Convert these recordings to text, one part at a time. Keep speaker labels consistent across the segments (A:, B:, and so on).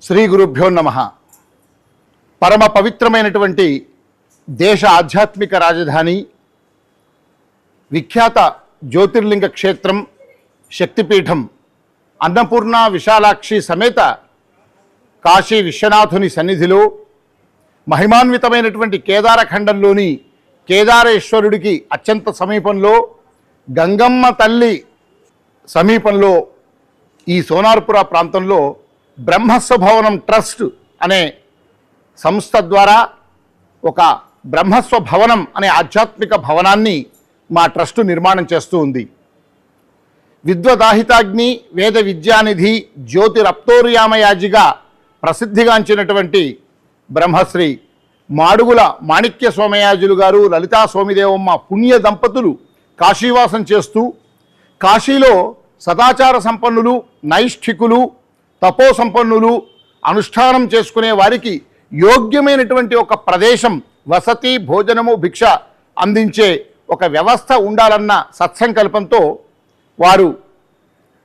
A: శ్రీ గురుభ్యో నమః. పరమ పవిత్రమైనటువంటి దేశ ఆధ్యాత్మిక రాజధాని, విఖ్యాత జ్యోతిర్లింగ క్షేత్రం, శక్తిపీఠం అన్నపూర్ణ విశాలాక్షి సమేత కాశీ విశ్వనాథుని సన్నిధిలో మహిమాన్వితమైనటువంటి కేదారఖండంలోని కేదారేశ్వరుడికి అత్యంత సమీపంలో, గంగమ్మ తల్లి సమీపంలో ఈ సోనార్పుర ప్రాంతంలో బ్రహ్మస్వ భవనం ట్రస్ట్ అనే సంస్థ ద్వారా ఒక బ్రహ్మస్వ భవనం అనే ఆధ్యాత్మిక భవనాన్ని మా ట్రస్టు నిర్మాణం చేస్తూ ఉంది. విద్వదాహితాగ్ని, వేద విద్యానిధి, జ్యోతిరప్తోర్యామయాజిగా ప్రసిద్ధిగాంచినటువంటి బ్రహ్మశ్రీ మాడుగుల మాణిక్య సోమయాజులు గారు, లలితా సోమిదేవమ్మ పుణ్య దంపతులు కాశీవాసం చేస్తూ కాశీలో సదాచార సంపన్నులు, నైష్ఠికులు, తపో సంపన్నులు అనుష్ఠానం చేసుకునే వారికి యోగ్యమైనటువంటి ఒక ప్రదేశం, వసతి, భోజనము, భిక్ష అందించే ఒక వ్యవస్థ ఉండాలన్న సత్సంకల్పంతో వారు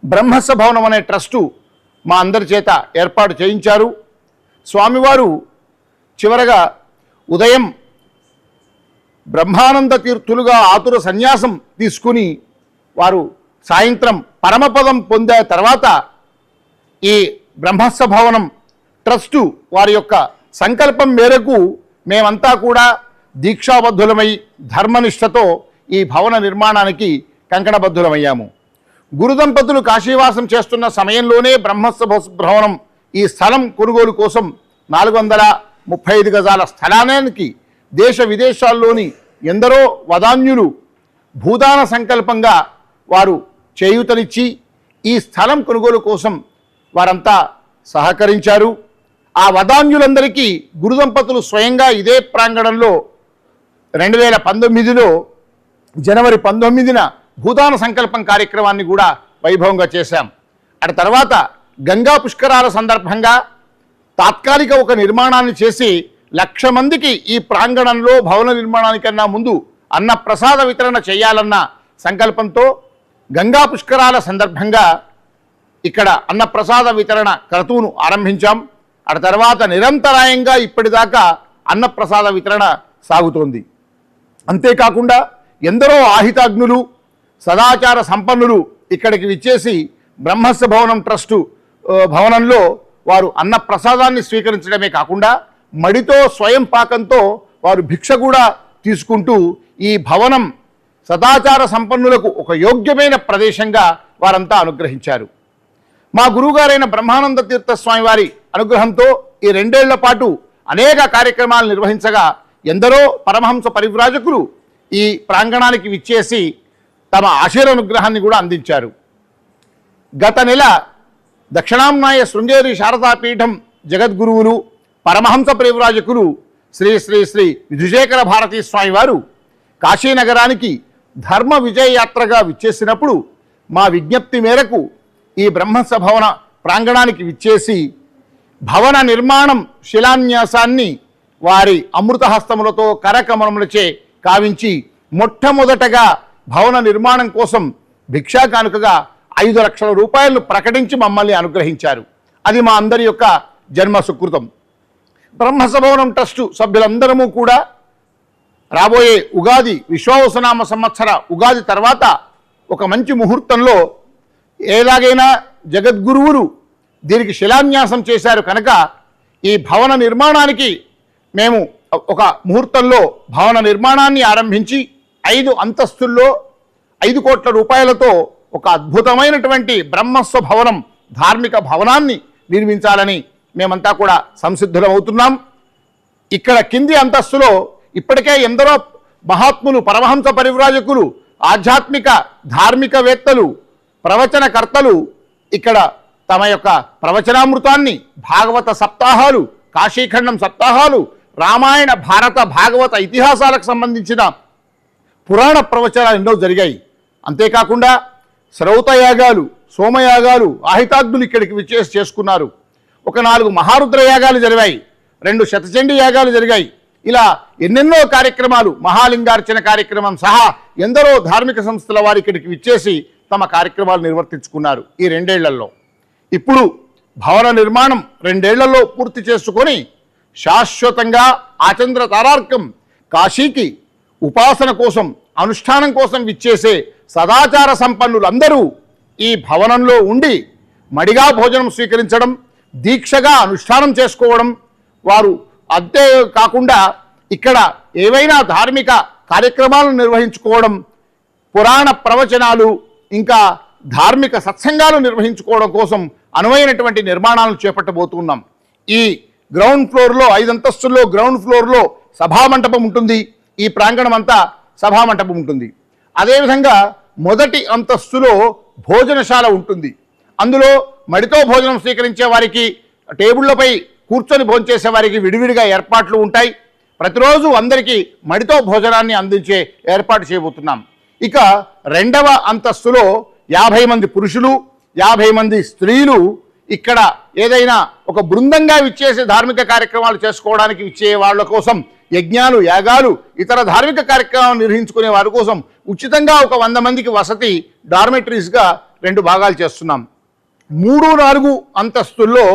A: బ్రహ్మస్వ భవనం అనే ట్రస్టు మా అందరి చేత ఏర్పాటు చేయించారు. స్వామివారు చివరగా ఉదయం బ్రహ్మానంద తీర్థులుగా ఆతుర సన్యాసం తీసుకుని వారు సాయంత్రం పరమపదం పొందే తర్వాత ఈ బ్రహ్మస్వ భవనం ట్రస్టు వారి యొక్క సంకల్పం మేరకు మేమంతా కూడా దీక్షాబద్ధులమై ధర్మనిష్టతో ఈ భవన నిర్మాణానికి కంకణబద్ధులమయ్యాము. గురుదంపతులు కాశీవాసం చేస్తున్న సమయంలోనే బ్రహ్మస్వ భవనం ఈ స్థలం కొనుగోలు కోసం 435 గజాల స్థలానికి దేశ విదేశాల్లోని ఎందరో వదాన్యులు భూదాన సంకల్పంగా వారు చేయూతనిచ్చి ఈ స్థలం కొనుగోలు కోసం వారంతా సహకరించారు. ఆ వదాన్యులందరికీ గురుదంపతులు స్వయంగా ఇదే ప్రాంగణంలో 2019లో జనవరి 19న భూదాన సంకల్పం కార్యక్రమాన్ని కూడా వైభవంగా చేశాం. అటు తర్వాత గంగా పుష్కరాల సందర్భంగా తాత్కాలిక ఒక నిర్మాణాన్ని చేసి 1,00,000 మందికి ఈ ప్రాంగణంలో భవన నిర్మాణానికన్నా ముందు అన్నప్రసాద వితరణ చేయాలన్న సంకల్పంతో గంగా పుష్కరాల సందర్భంగా ఇక్కడ అన్నప్రసాద వితరణ క్రతువును ఆరంభించాం. ఆ తర్వాత నిరంతరాయంగా ఇప్పటిదాకా అన్నప్రసాద వితరణ సాగుతోంది. అంతేకాకుండా ఎందరో ఆహితాగ్నులు, సదాచార సంపన్నులు ఇక్కడికి విచ్చేసి బ్రహ్మస్వ భవనం ట్రస్టు భవనంలో వారు అన్నప్రసాదాన్ని స్వీకరించడమే కాకుండా మడితో స్వయం పాకంతో వారు భిక్ష కూడా తీసుకుంటూ ఈ భవనం సదాచార సంపన్నులకు ఒక యోగ్యమైన ప్రదేశంగా వారంతా అనుగ్రహించారు. మా గురువుగారైన బ్రహ్మానంద తీర్థ స్వామి వారి అనుగ్రహంతో ఈ 2 ఏళ్ల పాటు అనేక కార్యక్రమాలు నిర్వహించగా ఎందరో పరమహంస పరివ్రాజకులు ఈ ప్రాంగణానికి విచ్చేసి తమ ఆశీర్వానుగ్రహాన్ని కూడా అందించారు. గత నెల దక్షిణాంనాయ శృంగేరి శారదాపీఠం జగద్గురువులు పరమహంస పరివ్రాజకులు శ్రీ శ్రీ శ్రీ విధుశేఖర భారతీ స్వామి వారు కాశీనగరానికి ధర్మ విజయ యాత్రగా విచ్చేసినప్పుడు మా విజ్ఞప్తి మేరకు ఈ బ్రహ్మస్వ భవన ప్రాంగణానికి విచ్చేసి భవన నిర్మాణం శిలాన్యాసాన్ని వారి అమృతహస్తములతో కరకమలములచే కావించి మొట్టమొదటగా భవన నిర్మాణం కోసం భిక్షా కానుకగా 5 లక్షల రూపాయలను ప్రకటించి మమ్మల్ని అనుగ్రహించారు. అది మా అందరి యొక్క జన్మ సుకృతం. బ్రహ్మస్వ భవనం ట్రస్టు సభ్యులందరము కూడా రాబోయే ఉగాది విశ్వావసనామ సంవత్సర ఉగాది తర్వాత ఒక మంచి ముహూర్తంలో ఎలాగైనా జగద్గురువులు దీనికి శిలాన్యాసం చేశారు కనుక ఈ భవన నిర్మాణానికి మేము ఒక ముహూర్తంలో భవన నిర్మాణాన్ని ఆరంభించి 5 అంతస్తుల్లో 5 కోట్ల రూపాయలతో ఒక అద్భుతమైనటువంటి బ్రహ్మస్వ భవనం ధార్మిక భవనాన్ని నిర్మించాలని మేమంతా కూడా సంసిద్ధులమవుతున్నాం. ఇక్కడ కింది అంతస్తులో ఇప్పటికే ఎందరో మహాత్ములు, పరమహంస పరివ్రాజకులు, ఆధ్యాత్మిక ధార్మికవేత్తలు, ప్రవచనకర్తలు ఇక్కడ తమ యొక్క ప్రవచనామృతాన్ని, భాగవత సప్తాహాలు, కాశీఖండం సప్తాహాలు, రామాయణ భారత భాగవత ఇతిహాసాలకు సంబంధించిన పురాణ ప్రవచనాలు ఎన్నో జరిగాయి. అంతేకాకుండా శ్రౌతయాగాలు, సోమయాగాలు, ఆహితాగ్నులు ఇక్కడికి విచ్చేసి చేసుకున్నారు. ఒక 4 మహారుద్ర యాగాలు జరిగాయి, 2 శతచండీ యాగాలు జరిగాయి. ఇలా ఎన్నెన్నో కార్యక్రమాలు, మహాలింగార్చన కార్యక్రమం సహా ఎందరో ధార్మిక సంస్థల వారు ఇక్కడికి విచ్చేసి తమ కార్యక్రమాలు నిర్వర్తించుకున్నారు ఈ 2 ఏళ్లలో. ఇప్పుడు భవన నిర్మాణం 2 ఏళ్లలో పూర్తి చేసుకొని శాశ్వతంగా ఆచంద్ర తారార్కం కాశీకి ఉపాసన కోసం అనుష్ఠానం కోసం విచ్చేసే సదాచార సంపన్నులందరూ ఈ భవనంలో ఉండి మడిగా భోజనం స్వీకరించడం, దీక్షగా అనుష్ఠానం చేసుకోవడం, వారు అంతే కాకుండా ఇక్కడ ఏవైనా ధార్మిక కార్యక్రమాలను నిర్వహించుకోవడం, పురాణ ప్రవచనాలు ఇంకా ధార్మిక సత్సంగాలు నిర్వహించుకోవడం కోసం అనువైనటువంటి నిర్మాణాలను చేపట్టబోతున్నాం. ఈ గ్రౌండ్ ఫ్లోర్లో 5 అంతస్తుల్లో గ్రౌండ్ ఫ్లోర్లో సభామంటపం ఉంటుంది. ఈ ప్రాంగణం అంతా సభామంటపం ఉంటుంది. అదేవిధంగా మొదటి అంతస్తులో భోజనశాల ఉంటుంది. అందులో మడితో భోజనం స్వీకరించే వారికి, టేబుళ్లపై కూర్చొని భోంచేసే వారికి విడివిడిగా ఏర్పాట్లు ఉంటాయి. ప్రతిరోజు అందరికీ మడితో భోజనాన్ని అందించే ఏర్పాటు చేయబోతున్నాం. ఇక 2వ అంతస్తులో 50 మంది పురుషులు, 50 మంది స్త్రీలు ఇక్కడ ఏదైనా ఒక బృందంగా విచ్చేసే ధార్మిక కార్యక్రమాలు చేసుకోవడానికి విచ్చే వాళ్ళ కోసం యజ్ఞాలు, యాగాలు, ఇతర ధార్మిక కార్యక్రమాలు నిర్వహించుకునే వారి కోసం ఉచితంగా ఒక 100 మందికి వసతి డార్మెటరీస్గా 2 భాగాలు చేస్తున్నాం. 3, 4 అంతస్తుల్లో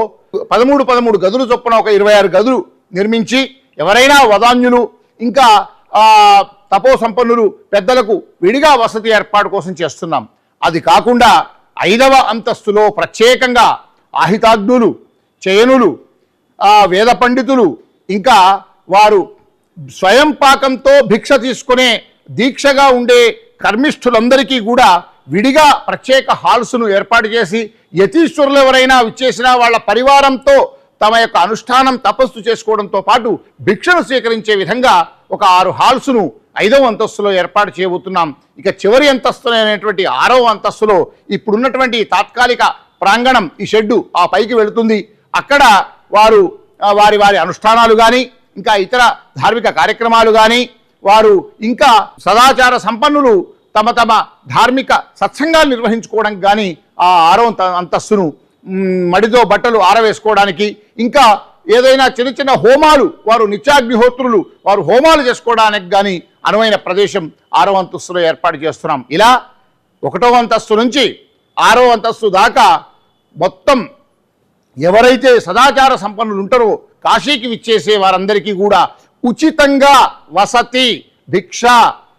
A: 13 గదులు చొప్పున ఒక 26 గదులు నిర్మించి ఎవరైనా వదాన్యులు ఇంకా తపో సంపన్నులు పెద్దలకు విడిగా వసతి ఏర్పాటు కోసం చేస్తున్నాం. అది కాకుండా 5వ అంతస్తులో ప్రత్యేకంగా ఆహితాగ్నులు, చయనులు, వేద పండితులు ఇంకా వారు స్వయం పాకంతో భిక్ష తీసుకునే దీక్షగా ఉండే కర్మిష్ఠులందరికీ కూడా విడిగా ప్రత్యేక హాల్స్ను ఏర్పాటు చేసి యతీశ్వరులు ఎవరైనా విచ్చేసినా వాళ్ళ పరివారంతో తమ యొక్క అనుష్ఠానం తపస్సు చేసుకోవడంతో పాటు భిక్షను స్వీకరించే విధంగా ఒక 6 హాల్స్ను 5వ అంతస్తులో ఏర్పాటు చేయబోతున్నాం. ఇక చివరి అంతస్తులో అనేటువంటి 6వ అంతస్తులో ఇప్పుడున్నటువంటి తాత్కాలిక ప్రాంగణం, ఈ షెడ్డు ఆ పైకి వెళుతుంది. అక్కడ వారు వారి అనుష్ఠానాలు కానీ ఇంకా ఇతర ధార్మిక కార్యక్రమాలు కానీ వారు ఇంకా సదాచార సంపన్నులు తమ ధార్మిక సత్సంగాలు నిర్వహించుకోవడానికి కానీ ఆ 6వ అంతస్తును మడితో బట్టలు ఆరవేసుకోవడానికి ఇంకా ఏదైనా చిన్న హోమాలు, వారు నిత్యాగ్నిహోత్రులు వారు హోమాలు చేసుకోవడానికి కానీ అనువైన ప్రదేశం 6వ అంతస్తులో ఏర్పాటు చేస్తున్నాం. ఇలా 1వ అంతస్తు నుంచి 6వ అంతస్తు దాకా మొత్తం ఎవరైతే సదాచార సంపన్నులు ఉంటారో కాశీకి విచ్చేసే వారందరికీ కూడా ఉచితంగా వసతి, భిక్ష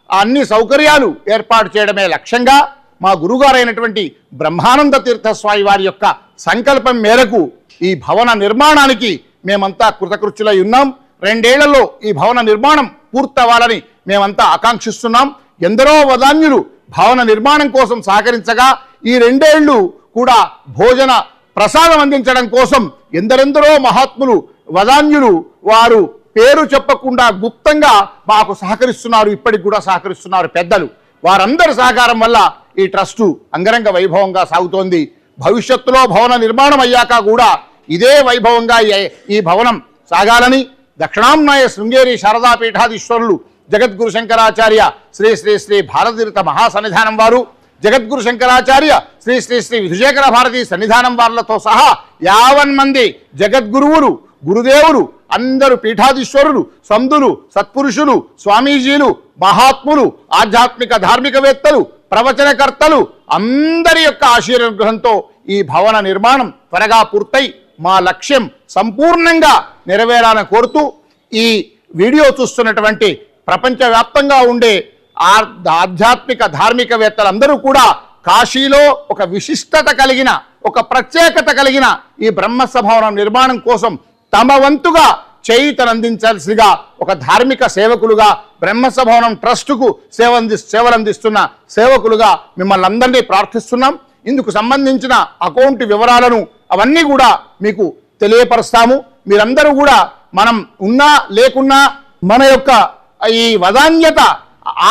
A: అన్ని సౌకర్యాలు ఏర్పాటు చేయడమే లక్ష్యంగా మా గురుగారైనటువంటి బ్రహ్మానంద తీర్థస్వామి వారి యొక్క సంకల్పం మేరకు ఈ భవన నిర్మాణానికి మేమంతా కృతకృత్యులై ఉన్నాం. 2 ఏళ్లలో ఈ భవన నిర్మాణం పూర్తవ్వాలని మేమంతా ఆకాంక్షిస్తున్నాం. ఎందరో వదాన్యులు భవన నిర్మాణం కోసం సహకరించగా ఈ 2 ఏళ్ళు కూడా భోజన ప్రసాదం అందించడం కోసం ఎందరెందరో మహాత్ములు, వదాన్యులు వారు పేరు చెప్పకుండా గుప్తంగా మాకు సహకరిస్తున్నారు. ఇప్పటికి కూడా సహకరిస్తున్నారు పెద్దలు. వారందరి సహకారం వల్ల ఈ ట్రస్టు అంగరంగ వైభవంగా సాగుతోంది. భవిష్యత్తులో భవన నిర్మాణం అయ్యాక కూడా ఇదే వైభవంగా ఈ భవనం సాగాలని దక్షిణాంనాయ శృంగేరి శారదాపీఠాధీశ్వరులు జగద్గురు శంకరాచార్య శ్రీ శ్రీ శ్రీ భారతీర్థ మహాసన్నిధానం వారు, జగద్గురు శంకరాచార్య శ్రీ శ్రీ శ్రీ విధుశేఖర భారతీ సన్నిధానం వారులతో సహా 50 మంది జగద్గురువులు, గురుదేవులు, అందరూ పీఠాధీశ్వరులు, సంతులు, సత్పురుషులు, స్వామీజీలు, మహాత్ములు, ఆధ్యాత్మిక ధార్మికవేత్తలు, ప్రవచనకర్తలు అందరి యొక్క ఆశీర్వాదంతో ఈ భవన నిర్మాణం త్వరగా పూర్తయి మా లక్ష్యం సంపూర్ణంగా నెరవేరాలని కోరుతూ ఈ వీడియో చూస్తున్నటువంటి ప్రపంచవ్యాప్తంగా ఉండే ఆధ్యాత్మిక ధార్మికవేత్తలందరూ కూడా కాశీలో ఒక విశిష్టత కలిగిన, ఒక ప్రత్యేకత కలిగిన ఈ బ్రహ్మసభవనం నిర్మాణం కోసం తమ వంతుగా చేయూతనందించాల్సిగా ఒక ధార్మిక సేవకులుగా బ్రహ్మసభవనం ట్రస్టుకు సేవలందిస్తున్న సేవకులుగా మిమ్మల్ని అందరినీ ప్రార్థిస్తున్నాం. ఇందుకు సంబంధించిన అకౌంట్ వివరాలను అవన్నీ కూడా మీకు తెలియపరుస్తాము. మీరందరూ కూడా మనం ఉన్నా లేకున్నా మన యొక్క ఈ వదాన్యత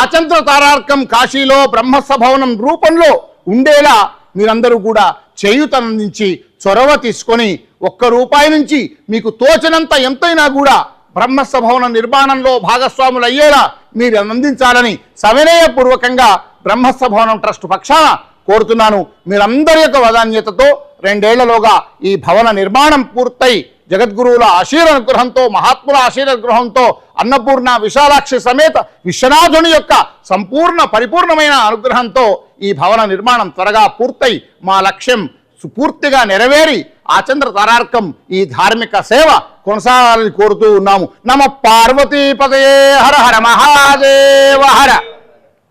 A: ఆచంద్ర తారార్కం కాశీలో బ్రహ్మసభవనం రూపంలో ఉండేలా మీరందరూ కూడా చేయూతనందించి చొరవ తీసుకొని ₹1 నుంచి మీకు తోచినంత ఎంతైనా కూడా బ్రహ్మసభవన నిర్మాణంలో భాగస్వాములు అయ్యేలా మీరు అందించాలని సవినయపూర్వకంగా బ్రహ్మసభవనం ట్రస్ట్ పక్షాన కోరుతున్నాను. మీరందరి యొక్క వదాన్యతతో 2 ఏళ్లలోగా ఈ భవన నిర్మాణం పూర్తయి జగద్గురువుల ఆశీర్వానుగ్రహంతో, మహాత్ముల ఆశీర్వానుగ్రహంతో, అన్నపూర్ణ విశాలాక్షి సమేత విశ్వనాథుని యొక్క సంపూర్ణ పరిపూర్ణమైన అనుగ్రహంతో ఈ భవన నిర్మాణం త్వరగా పూర్తయి మా లక్ష్యం పూర్తిగా నెరవేరి ఆచంద్ర తారార్కం ఈ ధార్మిక సేవ కొనసాగాలని కోరుతూ ఉన్నాము. నమ పార్వతీపతయే హర హర మహాదేవ హర.